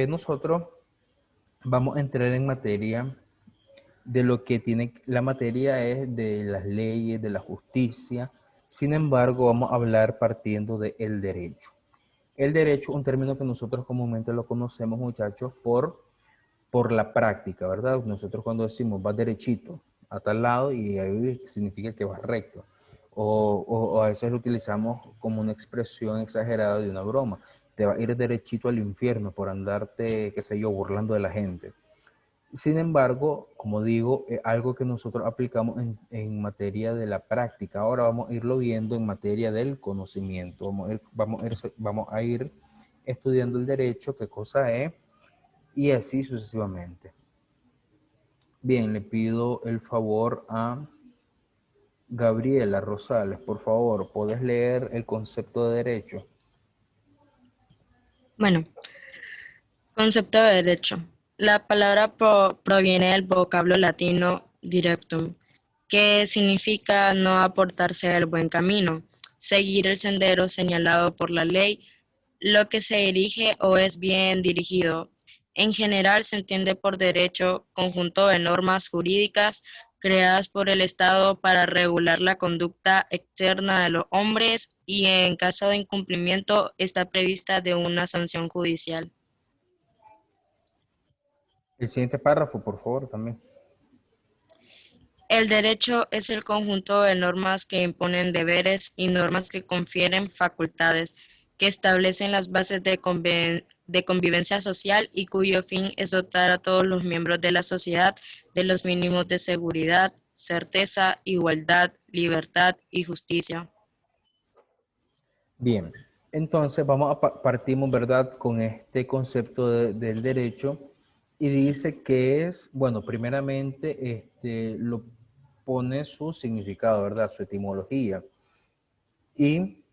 nosotros vamos a entrar en materia de lo que tiene, la materia es de las leyes, de la justicia. Sin embargo, vamos a hablar partiendo del derecho. El derecho, un término que nosotros comúnmente lo conocemos, muchachos, por la práctica, ¿verdad? Nosotros cuando decimos vas derechito a tal lado y ahí significa que vas recto. O a veces lo utilizamos como una expresión exagerada de una broma. Te va a ir derechito al infierno por andarte, qué sé yo, burlando de la gente. Sin embargo, como digo, es algo que nosotros aplicamos en materia de la práctica. Ahora vamos a irlo viendo en materia del conocimiento. Vamos a ir estudiando el derecho, qué cosa es, y así sucesivamente. Bien, le pido el favor a Gabriela Rosales, por favor, ¿puedes leer el concepto de derecho? Bueno, concepto de derecho. La palabra proviene del vocablo latino directum, que significa no aportarse al buen camino, seguir el sendero señalado por la ley, lo que se dirige o es bien dirigido. En general se entiende por derecho conjunto de normas jurídicas creadas por el Estado para regular la conducta externa de los hombres y en caso de incumplimiento está prevista de una sanción judicial. El siguiente párrafo, por favor, también. El derecho es el conjunto de normas que imponen deberes y normas que confieren facultades, que establecen las bases de convivencia social y cuyo fin es dotar a todos los miembros de la sociedad de los mínimos de seguridad, certeza, igualdad, libertad y justicia. Bien, entonces vamos a partimos, ¿verdad?, con este concepto del derecho y dice que es, bueno, primeramente lo pone su significado, ¿verdad?, su etimología y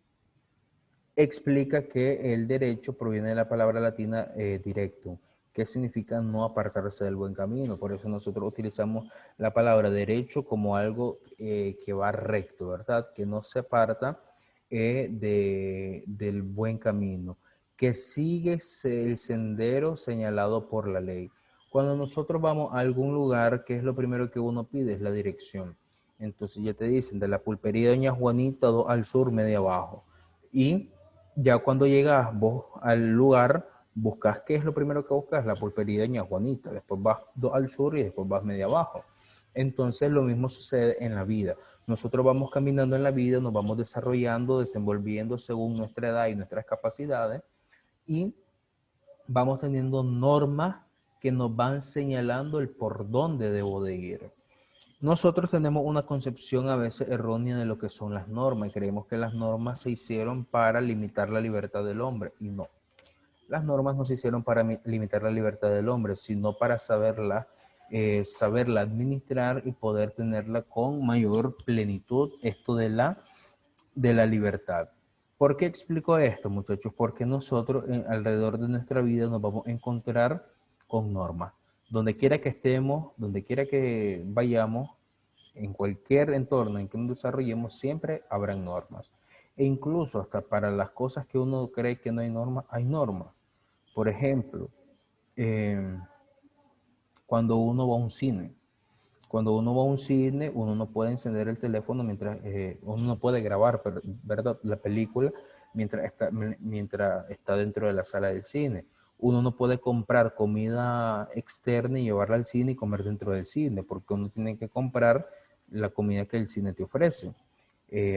explica que el derecho proviene de la palabra latina directum, que significa no apartarse del buen camino. Por eso nosotros utilizamos la palabra derecho como algo que va recto, ¿verdad? Que no se aparta del buen camino, que sigue el sendero señalado por la ley. Cuando nosotros vamos a algún lugar, ¿qué es lo primero que uno pide? Es la dirección. Entonces ya te dicen, de la pulpería Doña Juanita, 2 al sur, media abajo. Y ya cuando llegas vos al lugar, buscas, ¿qué es lo primero que buscas? La pulpería de Doña Juanita. Después vas 2 al sur y después vas media abajo. Entonces lo mismo sucede en la vida. Nosotros vamos caminando en la vida, nos vamos desarrollando, desenvolviendo según nuestra edad y nuestras capacidades y vamos teniendo normas que nos van señalando el por dónde debo de ir. Nosotros tenemos una concepción a veces errónea de lo que son las normas y creemos que las normas se hicieron para limitar la libertad del hombre y no. Las normas no se hicieron para limitar la libertad del hombre, sino para saberla administrar y poder tenerla con mayor plenitud, esto de la libertad. ¿Por qué explico esto, muchachos? Porque nosotros alrededor de nuestra vida nos vamos a encontrar con normas. Donde quiera que estemos, donde quiera que vayamos, en cualquier entorno en que nos desarrollemos, siempre habrán normas. E incluso hasta para las cosas que uno cree que no hay normas, hay normas. Por ejemplo, eh, cuando uno va a un cine. Cuando uno va a un cine, uno no puede encender el teléfono mientras, uno no puede grabar, ¿verdad?, la película mientras está dentro de la sala del cine. Uno no puede comprar comida externa y llevarla al cine y comer dentro del cine, porque uno tiene que comprar la comida que el cine te ofrece.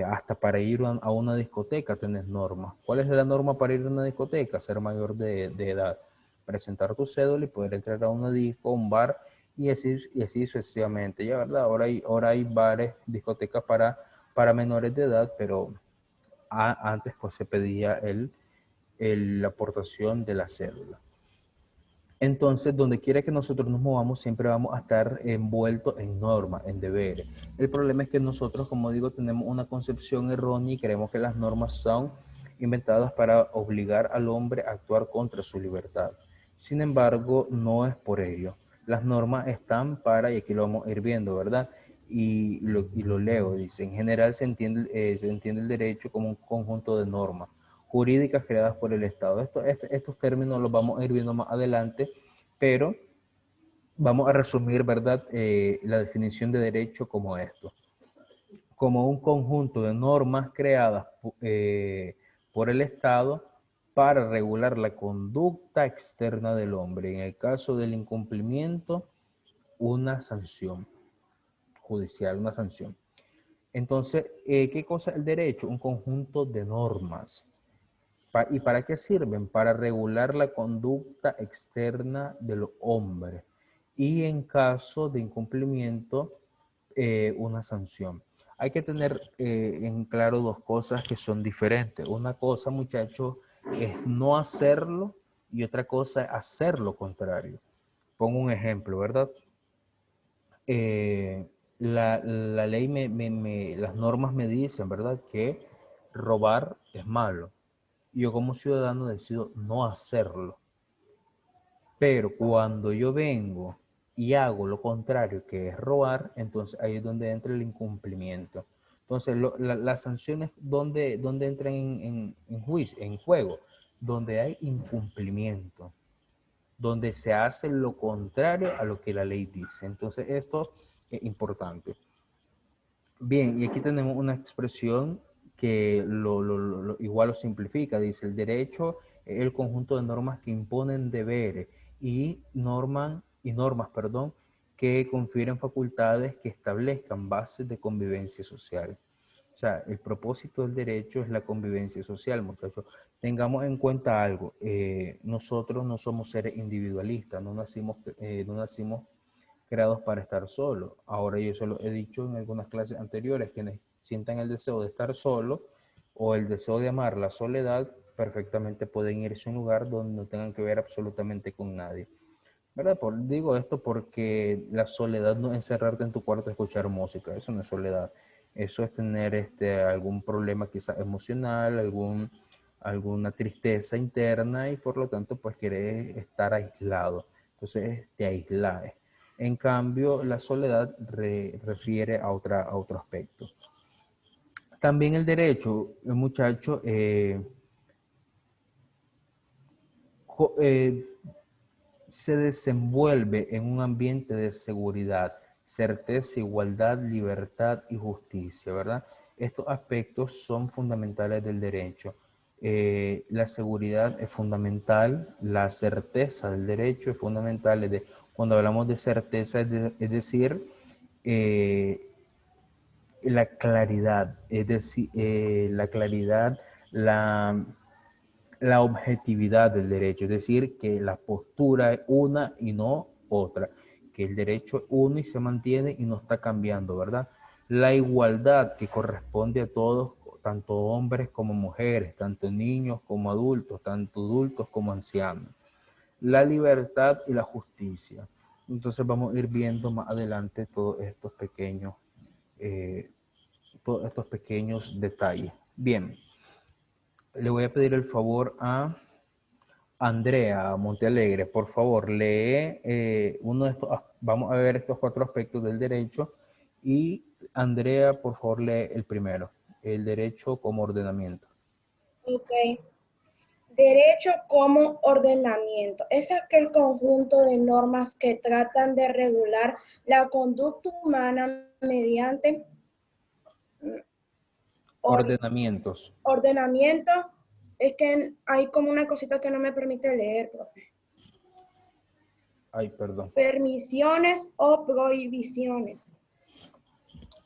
Hasta para ir a una discoteca tenés normas. ¿Cuál es la norma para ir a una discoteca? Ser mayor de edad, presentar tu cédula y poder entrar a una disco, un bar y así sucesivamente. Ya, ¿verdad? Ahora hay bares, discotecas para menores de edad, pero antes pues se pedía la aportación de la cédula. Entonces, donde quiera que nosotros nos movamos, siempre vamos a estar envueltos en normas, en deberes. El problema es que nosotros, como digo, tenemos una concepción errónea y creemos que las normas son inventadas para obligar al hombre a actuar contra su libertad. Sin embargo, no es por ello. Las normas están para, y aquí lo vamos a ir viendo, ¿verdad? Y lo leo, dice, en general se entiende el derecho como un conjunto de normas jurídicas creadas por el Estado. Estos términos los vamos a ir viendo más adelante, pero vamos a resumir, ¿verdad?, la definición de derecho como esto: como un conjunto de normas creadas por el Estado para regular la conducta externa del hombre. En el caso del incumplimiento, una sanción judicial, una sanción. Entonces, ¿qué cosa es el derecho? Un conjunto de normas. ¿Y para qué sirven? Para regular la conducta externa del hombre. Y en caso de incumplimiento, una sanción. Hay que tener en claro dos cosas que son diferentes. Una cosa, muchachos, es no hacerlo, y otra cosa es hacer lo contrario. Pongo un ejemplo, ¿verdad? La ley, las normas me dicen, ¿verdad?, que robar es malo. Yo como ciudadano decido no hacerlo. Pero cuando yo vengo y hago lo contrario, que es robar, entonces ahí es donde entra el incumplimiento. Entonces, las sanciones, ¿dónde entran en juego? Donde hay incumplimiento, donde se hace lo contrario a lo que la ley dice. Entonces, esto es importante. Bien, y aquí tenemos una expresión que igual lo simplifica. Dice: el derecho es el conjunto de normas que imponen deberes y normas, que confieren facultades que establezcan bases de convivencia social. O sea, el propósito del derecho es la convivencia social, muchachos. Tengamos en cuenta algo: nosotros no somos seres individualistas, no nacimos creados para estar solos. Ahora, yo se lo he dicho en algunas clases anteriores: quienes sientan el deseo de estar solo o el deseo de amar la soledad, perfectamente pueden irse a un lugar donde no tengan que ver absolutamente con nadie, ¿verdad? Digo esto porque la soledad no es encerrarte en tu cuarto a escuchar música. Eso no es soledad. Eso es tener algún problema quizás emocional, alguna tristeza interna, y por lo tanto pues querés estar aislado. Entonces te aíslas. En cambio, la soledad refiere a otro aspecto. También el derecho, el muchacho, se desenvuelve en un ambiente de seguridad, certeza, igualdad, libertad y justicia, ¿verdad? Estos aspectos son fundamentales del derecho. La seguridad es fundamental, la certeza del derecho es fundamental. Cuando hablamos de certeza, es decir, la claridad, es decir, la claridad, la objetividad del derecho, es decir, que la postura es una y no otra, que el derecho es uno y se mantiene y no está cambiando, ¿verdad? La igualdad, que corresponde a todos, tanto hombres como mujeres, tanto niños como adultos, tanto adultos como ancianos. La libertad y la justicia. Entonces vamos a ir viendo más adelante eh, todos estos pequeños detalles. Bien, le voy a pedir el favor a Andrea Montealegre, por favor, lee uno de estos. Vamos a ver estos 4 aspectos del derecho, y Andrea, por favor, lee el primero: el derecho como ordenamiento. Ok. Derecho como ordenamiento es aquel conjunto de normas que tratan de regular la conducta humana mediante Ordenamientos. ordenamiento. Es que hay como una cosita que no me permite leer, profe. Ay, perdón. Permisiones o prohibiciones.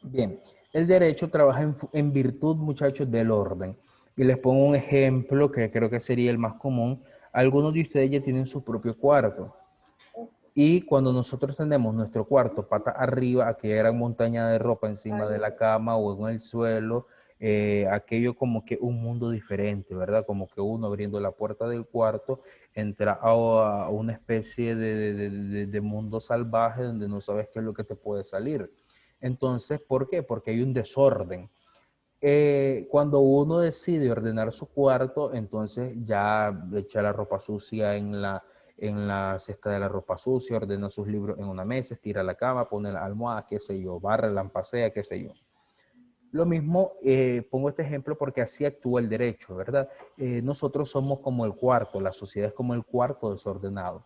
Bien, el derecho trabaja en virtud, muchachos, del orden. Y les pongo un ejemplo que creo que sería el más común. Algunos de ustedes ya tienen su propio cuarto. Y cuando nosotros tenemos nuestro cuarto pata arriba, aquella gran montaña de ropa encima de la cama o en el suelo, aquello como que un mundo diferente, ¿verdad? Como que uno abriendo la puerta del cuarto entra a una especie de mundo salvaje donde no sabes qué es lo que te puede salir. Entonces, ¿por qué? Porque hay un desorden. Cuando uno decide ordenar su cuarto, entonces ya echa la ropa sucia en la cesta de la ropa sucia, ordena sus libros en una mesa, estira la cama, pone la almohada, qué sé yo, barre, lampasea, qué sé yo. Lo mismo, pongo este ejemplo porque así actúa el derecho, ¿verdad? Nosotros somos como el cuarto, la sociedad es como el cuarto desordenado.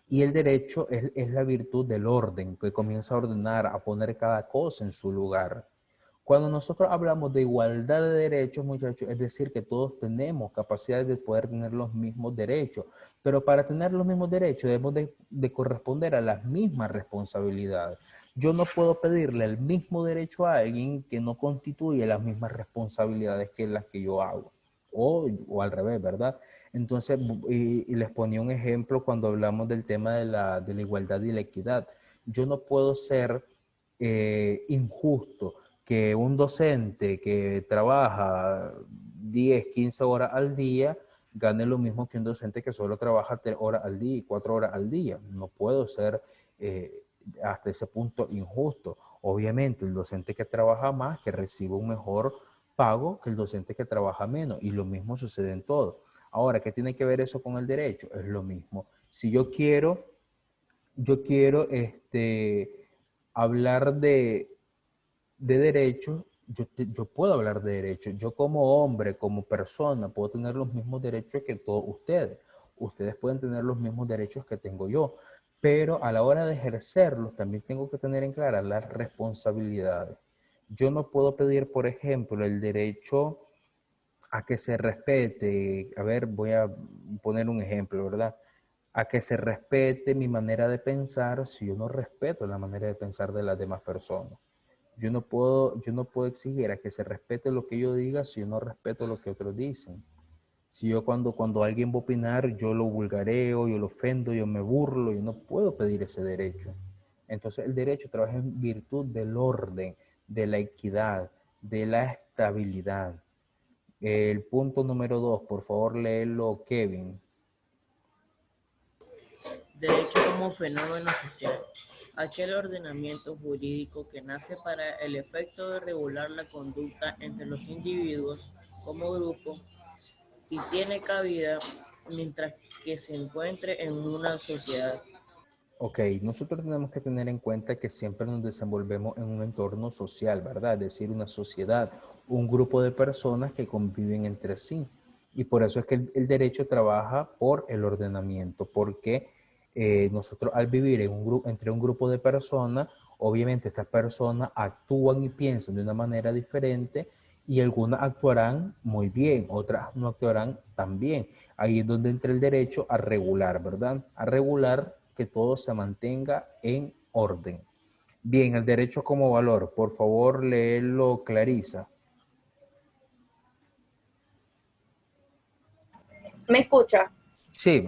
Y el derecho es la virtud del orden, que comienza a ordenar, a poner cada cosa en su lugar. Cuando nosotros hablamos de igualdad de derechos, muchachos, es decir, que todos tenemos capacidad de poder tener los mismos derechos, pero para tener los mismos derechos debemos de corresponder a las mismas responsabilidades. Yo no puedo pedirle el mismo derecho a alguien que no constituye las mismas responsabilidades que las que yo hago, o al revés, ¿verdad? Entonces, y les ponía un ejemplo cuando hablamos del tema de la igualdad y la equidad. Yo no puedo ser injusto que un docente que trabaja 10, 15 horas al día gane lo mismo que un docente que solo trabaja 3 horas al día y 4 horas al día. No puedo ser hasta ese punto injusto. Obviamente, el docente que trabaja más, que recibe un mejor pago que el docente que trabaja menos, y lo mismo sucede en todo. Ahora, ¿qué tiene que ver eso con el derecho? Es lo mismo. Si yo quiero hablar de derechos, yo puedo hablar de derechos. Yo como hombre, como persona, puedo tener los mismos derechos que todos ustedes. Ustedes pueden tener los mismos derechos que tengo yo, pero a la hora de ejercerlos también tengo que tener en clara las responsabilidades. Yo no puedo pedir, por ejemplo, el derecho a que se respete. A ver, voy a poner un ejemplo, ¿verdad? A que se respete mi manera de pensar si yo no respeto la manera de pensar de las demás personas. Yo no puedo exigir a que se respete lo que yo diga si yo no respeto lo que otros dicen. Si yo cuando alguien va a opinar, yo lo vulgareo, yo lo ofendo, yo me burlo, yo no puedo pedir ese derecho. Entonces el derecho trabaja en virtud del orden, de la equidad, de la estabilidad. El punto número 2, por favor, léelo, Kevin. Derecho como fenómeno social. Aquel ordenamiento jurídico que nace para el efecto de regular la conducta entre los individuos como grupo y tiene cabida mientras que se encuentre en una sociedad. Ok, nosotros tenemos que tener en cuenta que siempre nos desenvolvemos en un entorno social, ¿verdad? Es decir, una sociedad, un grupo de personas que conviven entre sí. Y por eso es que el derecho trabaja por el ordenamiento, porque nosotros al vivir en entre un grupo de personas, obviamente estas personas actúan y piensan de una manera diferente, y algunas actuarán muy bien, otras no actuarán tan bien. Ahí es donde entra el derecho a regular, ¿verdad? A regular que todo se mantenga en orden. Bien, el derecho como valor, por favor, léelo, Clarisa. ¿Me escucha? Sí,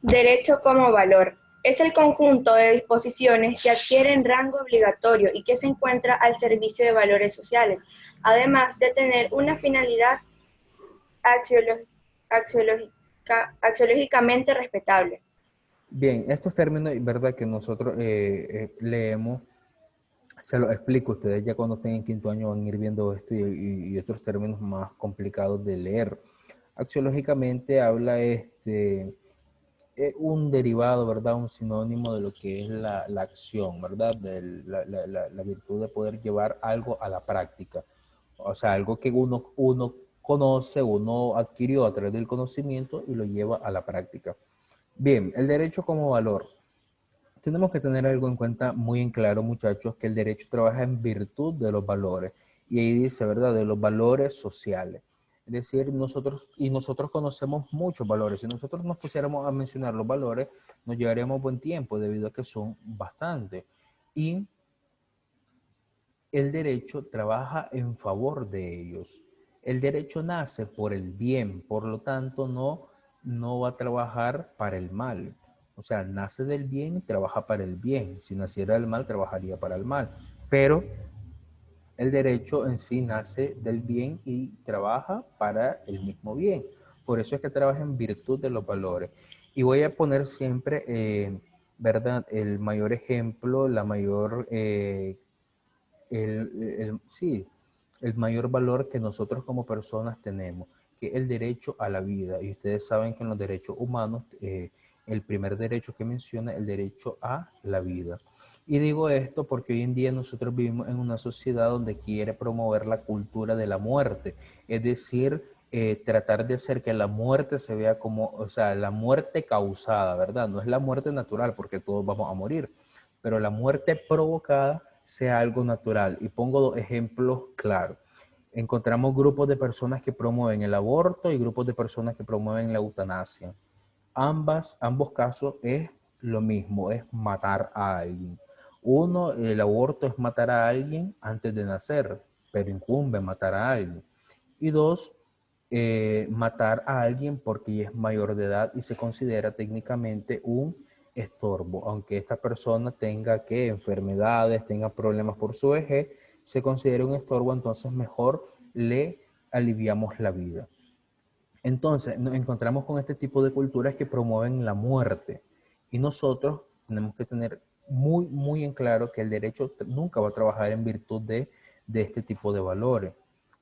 Derecho como valor. Es el conjunto de disposiciones que adquieren rango obligatorio y que se encuentra al servicio de valores sociales, además de tener una finalidad axiolo- axiológicamente respetable. bien, estos términos, verdad que nosotros leemos, se los explico, ustedes ya cuando estén en quinto año van a ir viendo esto y otros términos más complicados de leer. Axiológicamente habla un derivado, ¿verdad? Un sinónimo de lo que es la acción, ¿verdad? De la virtud de poder llevar algo a la práctica. O sea, algo que uno conoce, uno adquirió a través del conocimiento y lo lleva a la práctica. Bien, el derecho como valor. Tenemos que tener algo en cuenta muy en claro, muchachos, que el derecho trabaja en virtud de los valores. Y ahí dice, ¿verdad?, de los valores sociales. Es decir, nosotros conocemos muchos valores. Si nosotros nos pusiéramos a mencionar los valores, nos llevaríamos buen tiempo debido a que son bastantes. Y el derecho trabaja en favor de ellos. El derecho nace por el bien, por lo tanto no va a trabajar para el mal. O sea, nace del bien y trabaja para el bien. Si naciera del mal, trabajaría para el mal. Pero el derecho en sí nace del bien y trabaja para el mismo bien. Por eso es que trabaja en virtud de los valores. Y voy a poner siempre, ¿verdad?, el mayor ejemplo, la mayor sí, el mayor valor que nosotros como personas tenemos, que es el derecho a la vida. Y ustedes saben que en los derechos humanos el primer derecho que menciona, el derecho a la vida. Y digo esto porque hoy en día nosotros vivimos en una sociedad donde quiere promover la cultura de la muerte, es decir, tratar de hacer que la muerte se vea como, o sea, la muerte causada, ¿verdad? No es la muerte natural porque todos vamos a morir, pero la muerte provocada sea algo natural. Y pongo dos ejemplos claros. Encontramos grupos de personas que promueven el aborto y grupos de personas que promueven la eutanasia. Ambos casos es lo mismo, es matar a alguien. Uno, el aborto es matar a alguien antes de nacer, pero incumbe matar a alguien. Y dos, matar a alguien porque ya es mayor de edad y se considera técnicamente un estorbo. Aunque esta persona tenga que enfermedades, tenga problemas por su vejez, se considera un estorbo, entonces mejor le aliviamos la vida. Entonces nos encontramos con este tipo de culturas que promueven la muerte y nosotros tenemos que tener muy, muy en claro que el derecho nunca va a trabajar en virtud de este tipo de valores.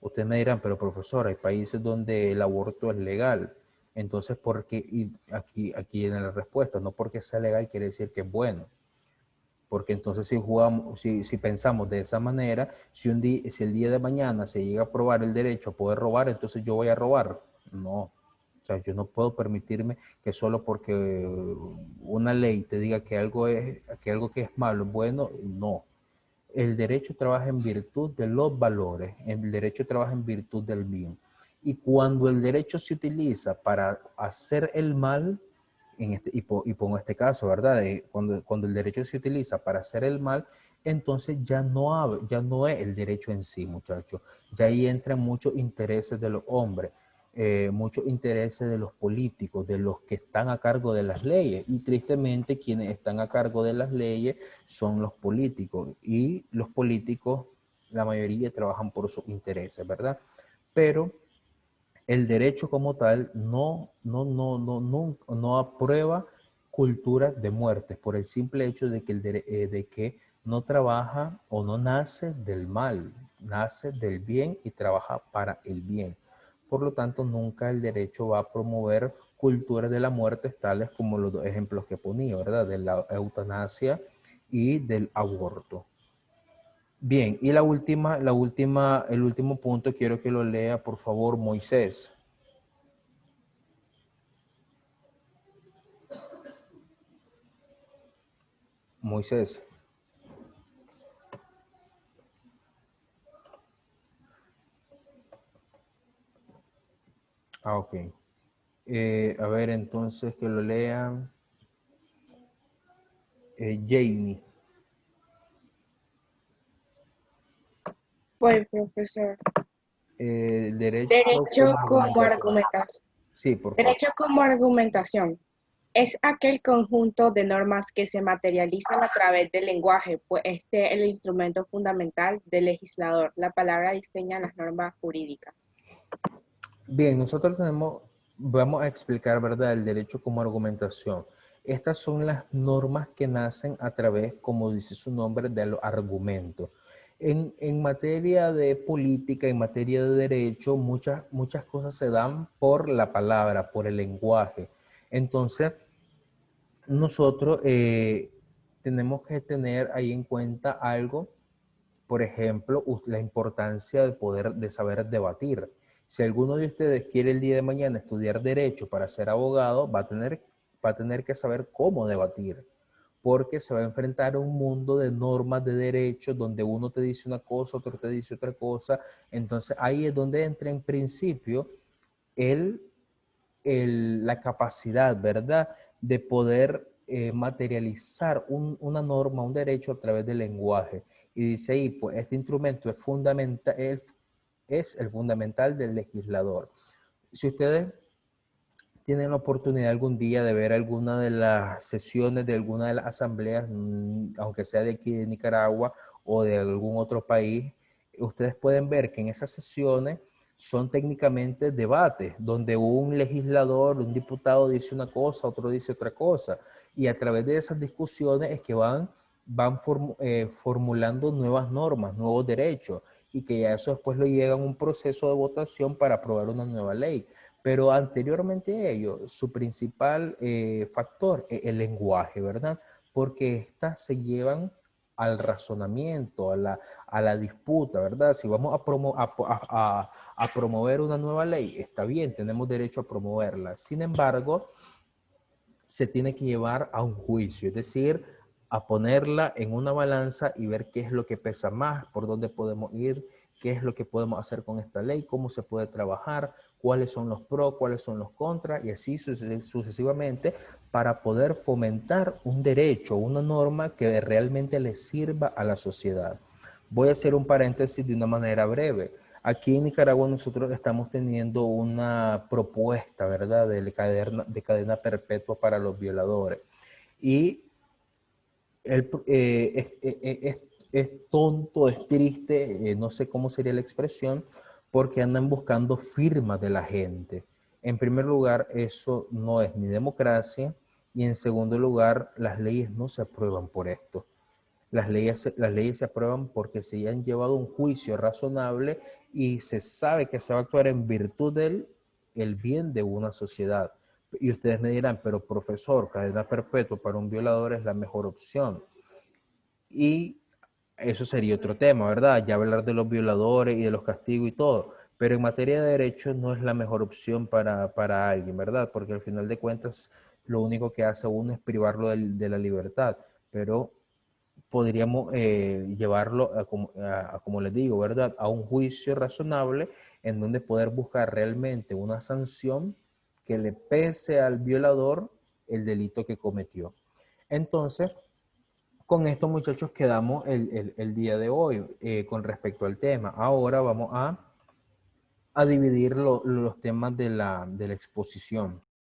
Ustedes me dirán, pero profesor, hay países donde el aborto es legal. Entonces, ¿por qué? Y aquí viene la respuesta. No porque sea legal quiere decir que es bueno. Porque entonces si pensamos de esa manera, si el día de mañana se llega a aprobar el derecho a poder robar, entonces yo voy a robar. No. O sea, yo no puedo permitirme que solo porque una ley te diga que algo que es malo es bueno, no. El derecho trabaja en virtud de los valores, el derecho trabaja en virtud del bien. Y cuando el derecho se utiliza para hacer el mal, y pongo este caso, ¿verdad? Cuando el derecho se utiliza para hacer el mal, entonces ya no es el derecho en sí, muchachos. Ya ahí entran muchos intereses de los hombres, muchos intereses de los políticos, de los que están a cargo de las leyes. Y tristemente quienes están a cargo de las leyes son los políticos. Y los políticos, la mayoría trabajan por sus intereses, ¿verdad? Pero el derecho como tal no aprueba culturas de muerte por el simple hecho de que no trabaja o no nace del mal, nace del bien y trabaja para el bien. Por lo tanto, nunca el derecho va a promover culturas de la muerte tales como los dos ejemplos que ponía, ¿verdad? De la eutanasia y del aborto. Bien, y el último punto quiero que lo lea, por favor, Moisés. Moisés. Ok. A ver, entonces que lo lea Jamie. Pues, profesor. Derecho Derecho como como argumentación. argumentación. Sí, por favor. Derecho como argumentación. Es aquel conjunto de normas que se materializan a través del lenguaje, pues este es el instrumento fundamental del legislador. La palabra diseña las normas jurídicas. Bien, vamos a explicar, ¿verdad?, el derecho como argumentación. Estas son las normas que nacen a través, como dice su nombre, de los argumentos. En materia de política, en materia de derecho, muchas cosas se dan por la palabra, por el lenguaje. Entonces, nosotros tenemos que tener ahí en cuenta algo, por ejemplo, la importancia de saber debatir. Si alguno de ustedes quiere el día de mañana estudiar derecho para ser abogado, va a tener que saber cómo debatir, porque se va a enfrentar a un mundo de normas de derecho donde uno te dice una cosa, otro te dice otra cosa. Entonces ahí es donde entra en principio el la capacidad, ¿verdad?, de poder materializar una norma, un derecho a través del lenguaje. Y dice ahí, pues este instrumento es el fundamental del legislador. Si ustedes tienen la oportunidad algún día de ver alguna de las sesiones de alguna de las asambleas, aunque sea de aquí de Nicaragua o de algún otro país, ustedes pueden ver que en esas sesiones son técnicamente debates, donde un legislador, un diputado dice una cosa, otro dice otra cosa, y a través de esas discusiones es que van formulando nuevas normas, nuevos derechos, y que ya eso después lo llegan a un proceso de votación para aprobar una nueva ley. Pero anteriormente a ello, su principal factor es el lenguaje, ¿verdad? Porque estas se llevan al razonamiento, a la disputa, ¿verdad? Si vamos a promover una nueva ley, está bien, tenemos derecho a promoverla. Sin embargo, se tiene que llevar a un juicio, es decir, a ponerla en una balanza y ver qué es lo que pesa más, por dónde podemos ir, qué es lo que podemos hacer con esta ley, cómo se puede trabajar, cuáles son los pros, cuáles son los contras, y así sucesivamente para poder fomentar un derecho, una norma que realmente le sirva a la sociedad. Voy a hacer un paréntesis de una manera breve. Aquí en Nicaragua nosotros estamos teniendo una propuesta, ¿verdad?, de cadena perpetua para los violadores. Y es tonto, es triste, no sé cómo sería la expresión, porque andan buscando firmas de la gente. En primer lugar, eso no es ni democracia, y en segundo lugar, las leyes no se aprueban por esto. Las leyes se aprueban porque se han llevado un juicio razonable y se sabe que se va a actuar en virtud del el bien de una sociedad. Y ustedes me dirán, pero profesor, cadena perpetua para un violador es la mejor opción. Y eso sería otro tema, ¿verdad? Ya hablar de los violadores y de los castigos y todo. Pero en materia de derechos no es la mejor opción para alguien, ¿verdad? Porque al final de cuentas lo único que hace uno es privarlo de la libertad. Pero podríamos llevarlo como les digo, ¿verdad? A un juicio razonable en donde poder buscar realmente una sanción que le pese al violador el delito que cometió. Entonces, con esto, muchachos, quedamos el día de hoy con respecto al tema. Ahora vamos a dividir los temas de la exposición.